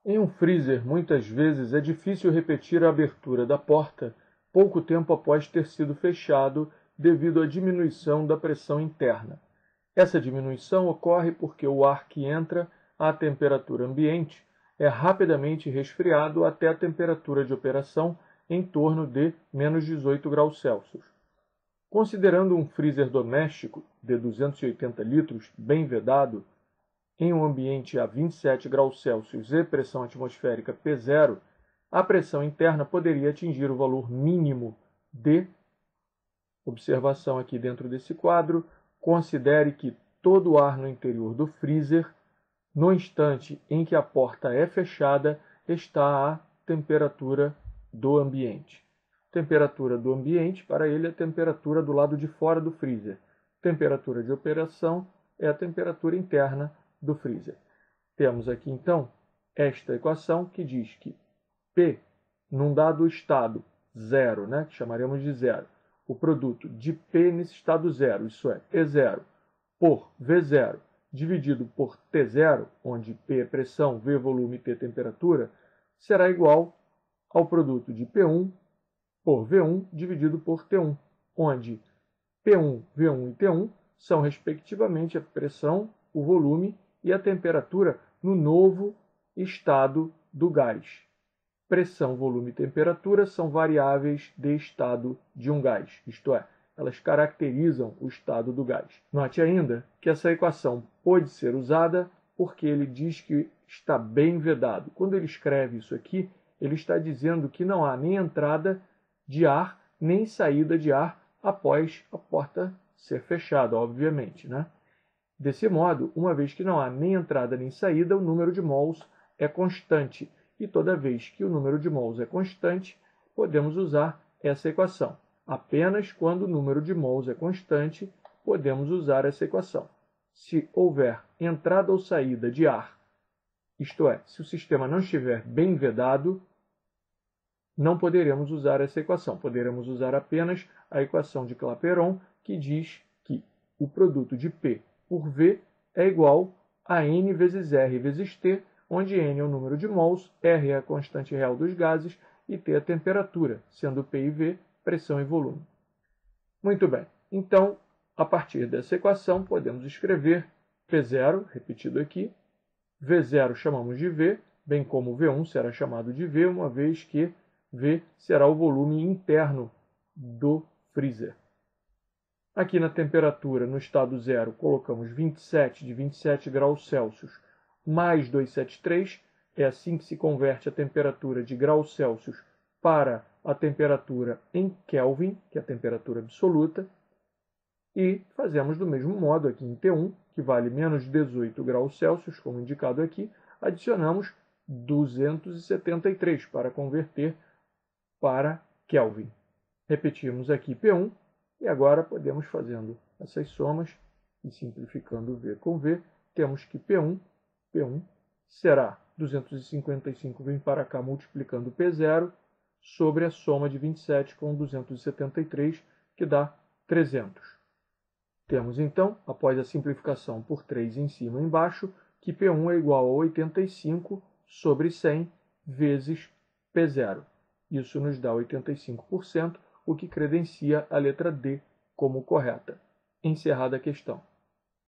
Em um freezer, muitas vezes é difícil repetir a abertura da porta pouco tempo após ter sido fechado devido à diminuição da pressão interna. Essa diminuição ocorre porque o ar que entra à temperatura ambiente é rapidamente resfriado até a temperatura de operação em torno de -18 graus Celsius. Considerando um freezer doméstico de 280 litros bem vedado, em um ambiente a 27 graus Celsius e pressão atmosférica P0, a pressão interna poderia atingir o valor mínimo de... Observação aqui dentro desse quadro, considere que todo o ar no interior do freezer, no instante em que a porta é fechada, está à temperatura do ambiente. Temperatura do ambiente, para ele, é a temperatura do lado de fora do freezer. Temperatura de operação é a temperatura interna do freezer. Temos aqui, então, esta equação que diz que P, num dado estado zero, que chamaremos de zero, o produto de P nesse estado zero, isso é, P0, por V0, dividido por T0, onde P é pressão, V volume e T temperatura, será igual ao produto de P1 por V1 dividido por T1, onde P1, V1 e T1 são, respectivamente, a pressão, o volume e a temperatura no novo estado do gás. Pressão, volume e temperatura são variáveis de estado de um gás, isto é, elas caracterizam o estado do gás. Note ainda que essa equação pode ser usada porque ele diz que está bem vedado. Quando ele escreve isso aqui, ele está dizendo que não há nem entrada de ar, nem saída de ar após a porta ser fechada, obviamente, Desse modo, uma vez que não há nem entrada nem saída, o número de mols é constante. E toda vez que o número de mols é constante, podemos usar essa equação. Apenas quando o número de mols é constante, podemos usar essa equação. Se houver entrada ou saída de ar, isto é, se o sistema não estiver bem vedado, não poderemos usar essa equação. Poderemos usar apenas a equação de Clapeyron, que diz que o produto de P por V é igual a N vezes R vezes T, onde N é o número de mols, R é a constante real dos gases e T é a temperatura, sendo P e V pressão e volume. Muito bem, então, a partir dessa equação, podemos escrever P0, repetido aqui, V0 chamamos de V, bem como V1 será chamado de V, uma vez que V será o volume interno do freezer. Aqui na temperatura, no estado zero, colocamos 27 de 27 graus Celsius mais 273. É assim que se converte a temperatura de graus Celsius para a temperatura em Kelvin, que é a temperatura absoluta. E fazemos do mesmo modo aqui em T1, que vale menos 18 graus Celsius, como indicado aqui, adicionamos 273 para converter para Kelvin. Repetimos aqui P1, e agora podemos fazendo essas somas e simplificando V com V, temos que P1 será 255, vem para cá multiplicando P0, sobre a soma de 27 com 273, que dá 300. Temos então, após a simplificação por 3 em cima e embaixo, que P1 é igual a 85 sobre 100 vezes P0. Isso nos dá 85%, o que credencia a letra D como correta. Encerrada a questão.